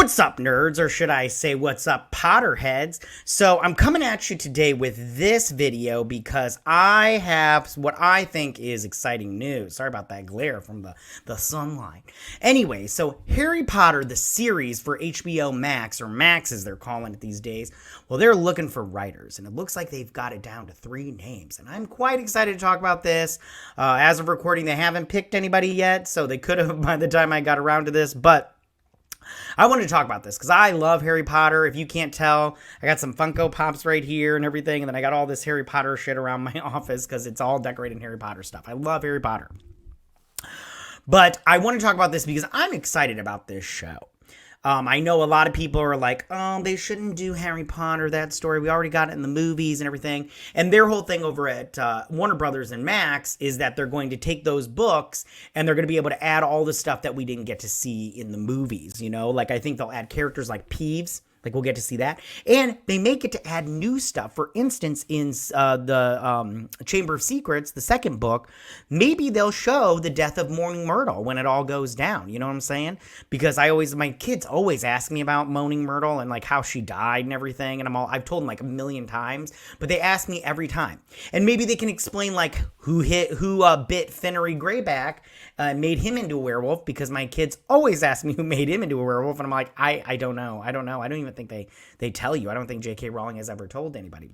What's up, nerds, or should I say what's up, Potterheads? So I'm coming at you today with this video because I have what I think is exciting news. Sorry about that glare from the sunlight. Anyway, so Harry Potter, the series for HBO Max, or Max as they're calling it these days, well, they're looking for writers, and it looks like they've got it down to 3 names, and I'm quite excited to talk about this. As of recording, they haven't picked anybody yet, so they could have by the time I got around to this, but I wanted to talk about this because I love Harry Potter. If you can't tell, I got some Funko Pops right here and everything, and then I got all this Harry Potter shit around my office because it's all decorated in Harry Potter stuff. I love Harry Potter. But I want to talk about this because I'm excited about this show. I know a lot of people are like, oh, they shouldn't do Harry Potter, that story. We already got it in the movies and everything. And their whole thing over at Warner Brothers and Max is that they're going to take those books and they're going to be able to add all the stuff that we didn't get to see in the movies, you know? Like, I think they'll add characters like Peeves. Like, we'll get to see that. And they may get to add new stuff. For instance, in the Chamber of Secrets, the second book, maybe they'll show the death of Moaning Myrtle when it all goes down. You know what I'm saying? Because my kids always ask me about Moaning Myrtle and, like, how she died and everything. And I've told them, like, 1,000,000 times. But they ask me every time. And maybe they can explain, like, who bit Finnery Greyback and made him into a werewolf. Because my kids always ask me who made him into a werewolf. And I'm like, I don't know. I don't even think they tell you. I don't think J.K. Rowling has ever told anybody.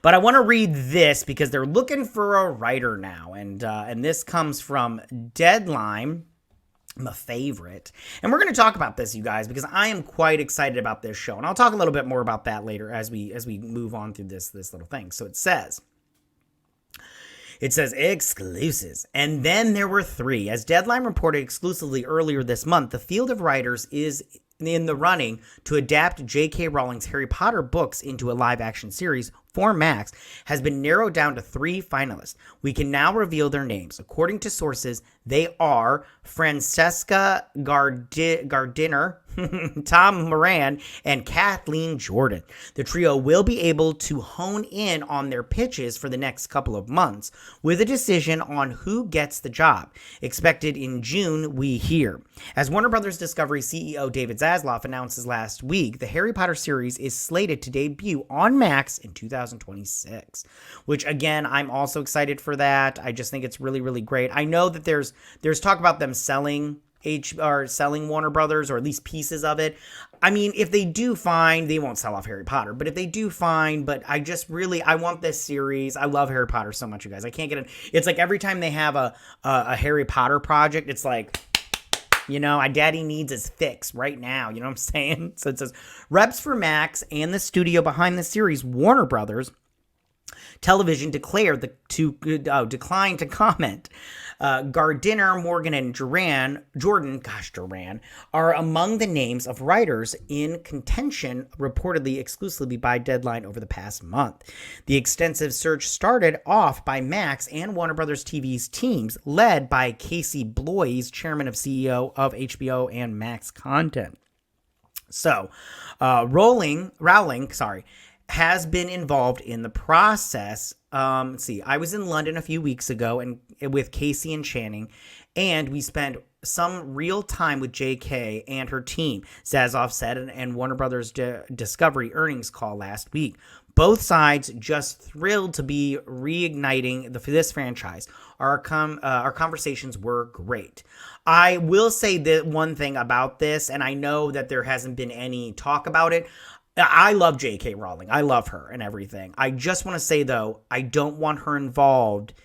But I want to read this because they're looking for a writer now. And this comes from Deadline, my favorite. And we're going to talk about this, you guys, because I am quite excited about this show. And I'll talk a little bit more about that later as we move on through this little thing. So it says exclusives. And then there were 3. As Deadline reported exclusively earlier this month, the field of writers is in the running to adapt J.K. Rowling's Harry Potter books into a live-action series for Max has been narrowed down to 3 finalists. We can now reveal their names. According to sources, they are Francesca Gardiner, Tom Moran, and Kathleen Jordan. The trio will be able to hone in on their pitches for the next couple of months, with a decision on who gets the job. Expected in June, we hear. As Warner Brothers Discovery CEO David Zaslav announces last week, the Harry Potter series is slated to debut on Max in 2026, which, again, I'm also excited for that. I just think it's really, really great. I know that there's talk about them selling Warner Brothers, or at least pieces of it. I mean, if they do, fine. They won't sell off Harry Potter, but if they do, fine. But I want this series. I love Harry Potter so much, you guys. I can't get it. It's like every time they have a Harry Potter project, it's like, you know, daddy needs his fix right now. You know what I'm saying? So it says, reps for Max and the studio behind the series, Warner Brothers Television, declined to comment. Gardiner, Morgan, and Jordan are among the names of writers in contention, reportedly exclusively by Deadline over the past month. The extensive search started off by Max and Warner Brothers TV's teams, led by Casey Bloys, chairman of CEO of HBO and Max Content. So, Rowling, has been involved in the process. Let's see. I was in London a few weeks ago and with Casey and Channing, and we spent some real time with JK and her team, Zaslav said, and Warner Brothers Discovery earnings call last week. Both sides just thrilled to be reigniting this franchise. Our conversations were great. I will say that one thing about this, and I know that there hasn't been any talk about it. I love J.K. Rowling. I love her and everything. I just want to say, though, I don't want her involved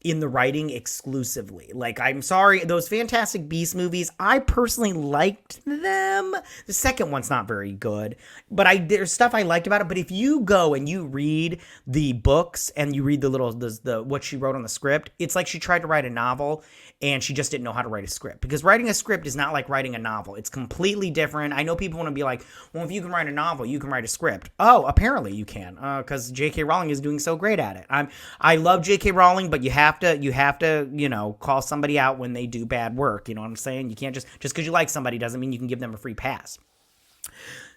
in the writing exclusively. Like, I'm sorry, those Fantastic Beasts movies, I personally liked them. The second one's not very good, but there's stuff I liked about it. But if you go and you read the books and you read the what she wrote on the script, it's like she tried to write a novel and she just didn't know how to write a script, because writing a script is not like writing a novel. It's completely different. I know people want to be like, well, if you can write a novel, you can write a script. Oh, apparently you can, because J.K. Rowling is doing so great at it. I love J.K. Rowling, but you have to, you know, call somebody out when they do bad work. You know what I'm saying? You can't just because you like somebody doesn't mean you can give them a free pass.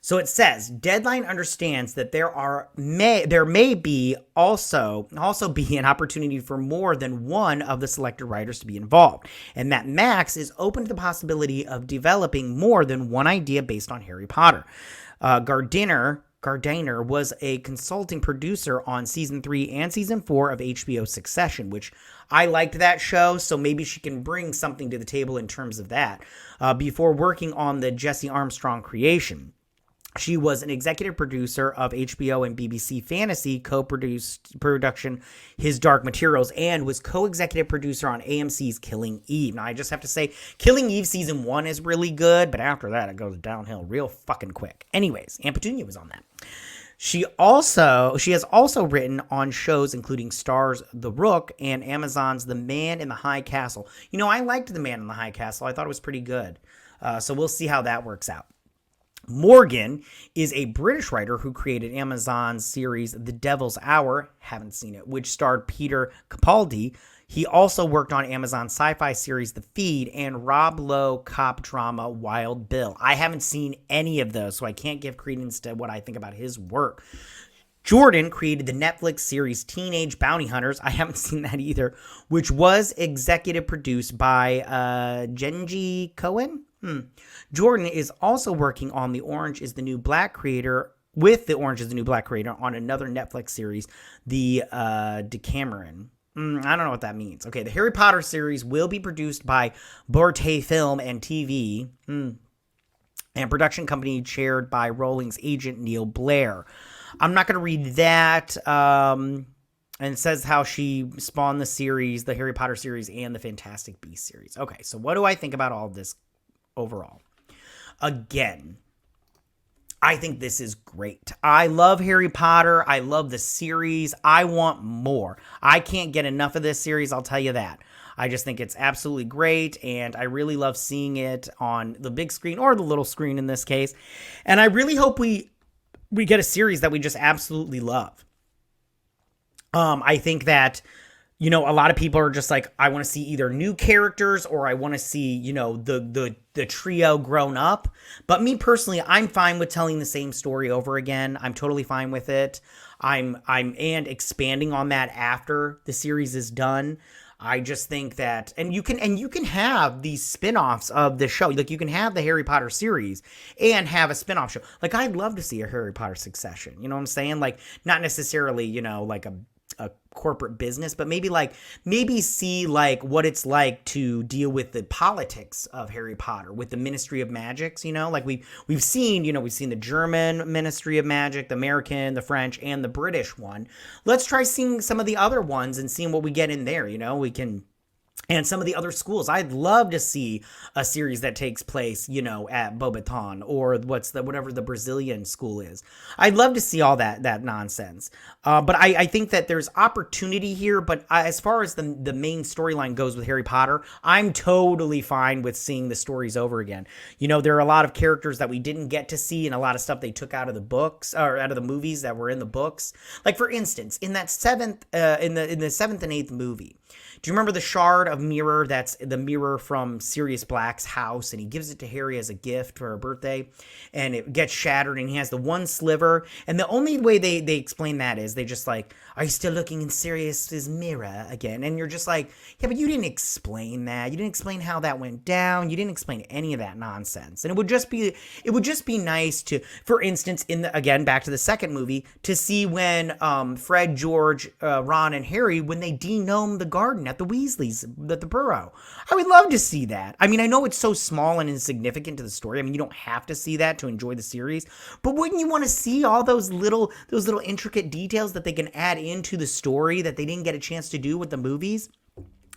So it says Deadline understands that there may be also be an opportunity for more than one of the selected writers to be involved, and that Max is open to the possibility of developing more than one idea based on Harry Potter. Gardiner was a consulting producer on season 3 and season 4 of HBO's Succession, which I liked that show, so maybe she can bring something to the table in terms of that, before working on the Jesse Armstrong creation. She was an executive producer of HBO and BBC Fantasy production His Dark Materials, and was co-executive producer on AMC's Killing Eve. Now, I just have to say, Killing Eve season 1 is really good, but after that, it goes downhill real fucking quick. Anyways, Aunt Petunia was on that. She has also written on shows including Starz The Rook and Amazon's The Man in the High Castle. You know, I liked The Man in the High Castle. I thought it was pretty good. So we'll see how that works out. Morgan is a British writer who created Amazon's series The Devil's Hour, haven't seen it, which starred Peter Capaldi. He also worked on Amazon's sci-fi series The Feed and Rob Lowe cop drama Wild Bill. I haven't seen any of those, so I can't give credence to what I think about his work. Jordan created the Netflix series Teenage Bounty Hunters. I haven't seen that either, which was executive produced by Genji Cohen. Jordan is also working on The Orange is the New Black creator on another Netflix series, The Decameron. I don't know what that means. Okay, the Harry Potter series will be produced by Borte Film and TV, and production company chaired by Rowling's agent Neil Blair. I'm not going to read that. And it says how she spawned the series, the Harry Potter series, and the Fantastic Beasts series. Okay, so what do I think about all of this overall? Again, I think this is great. I love Harry Potter. I love the series. I want more. I can't get enough of this series, I'll tell you that. I just think it's absolutely great, and I really love seeing it on the big screen, or the little screen in this case. And I really hope we get a series that we just absolutely love. I think that, you know, a lot of people are just like, I want to see either new characters or I want to see, you know, the trio grown up. But me personally, I'm fine with telling the same story over again. I'm totally fine with it. I'm expanding on that after the series is done. I just think that, and you can have these spin-offs of the show. Like, you can have the Harry Potter series and have a spin-off show. Like, I'd love to see a Harry Potter Succession. You know what I'm saying? Like, not necessarily, you know, like a corporate business, but maybe see like what it's like to deal with the politics of Harry Potter with the Ministry of Magics, you know, like we've seen the German Ministry of Magic, the American, the French, and the British one. Let's try seeing some of the other ones and seeing what we get in there, you know, and some of the other schools. I'd love to see a series that takes place, you know, at Beauxbaton or whatever the Brazilian school is. I'd love to see all that nonsense. But I think that there's opportunity here. But as far as the main storyline goes with Harry Potter, I'm totally fine with seeing the stories over again. You know, there are a lot of characters that we didn't get to see, and a lot of stuff they took out of the books or out of the movies that were in the books. Like, for instance, in that seventh and eighth movie, do you remember the shard of mirror? That's the mirror from Sirius Black's house, and he gives it to Harry as a gift for her birthday, and it gets shattered, and he has the one sliver. And the only way they explain that is they just like, are you still looking in Sirius's mirror again? And you're just like, yeah, but you didn't explain that. You didn't explain how that went down. You didn't explain any of that nonsense. And it would just be nice to, for instance, again, back to the second movie, to see when Fred, George, Ron, and Harry, when they denome the garden at the Weasleys, at the Burrow. I would love to see that. I mean, I know it's so small and insignificant to the story. I mean, you don't have to see that to enjoy the series, but wouldn't you want to see all those little intricate details that they can add into the story that they didn't get a chance to do with the movies?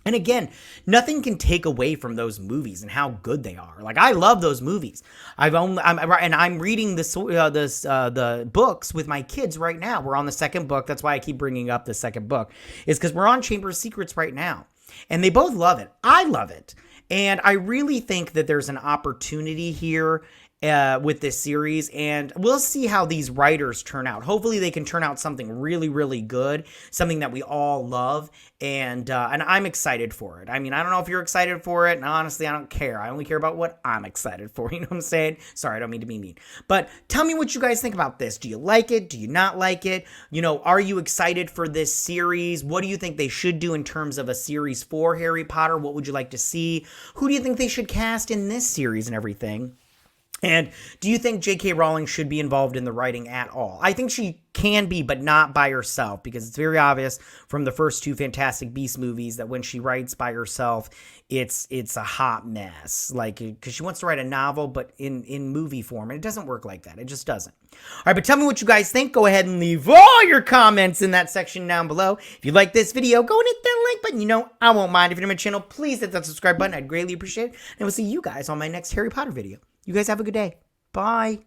And again, nothing can take away from those movies and how good they are. Like, I love those movies. I'm reading the books with my kids right now. We're on the second book. That's why I keep bringing up the second book, is because we're on Chamber of Secrets right now, and they both love it. I love it, and I really think that there's an opportunity here. with this series, and we'll see how these writers turn out. Hopefully they can turn out something really, really good, something that we all love, and I'm excited for it. I mean, I don't know if you're excited for it, and honestly, I don't care. I only care about what I'm excited for, you know what I'm saying? Sorry, I don't mean to be mean. But tell me what you guys think about this. Do you like it? Do you not like it? You know, are you excited for this series? What do you think they should do in terms of a series for Harry Potter? What would you like to see? Who do you think they should cast in this series and everything? And do you think J.K. Rowling should be involved in the writing at all? I think she can be, but not by herself, because it's very obvious from the first two Fantastic Beasts movies that when she writes by herself, it's a hot mess. Like, because she wants to write a novel, but in movie form, and it doesn't work like that. It just doesn't. All right, but tell me what you guys think. Go ahead and leave all your comments in that section down below. If you like this video, go and hit that like button. You know, I won't mind. If you're new to my channel, please hit that subscribe button. I'd greatly appreciate it. And we'll see you guys on my next Harry Potter video. You guys have a good day. Bye.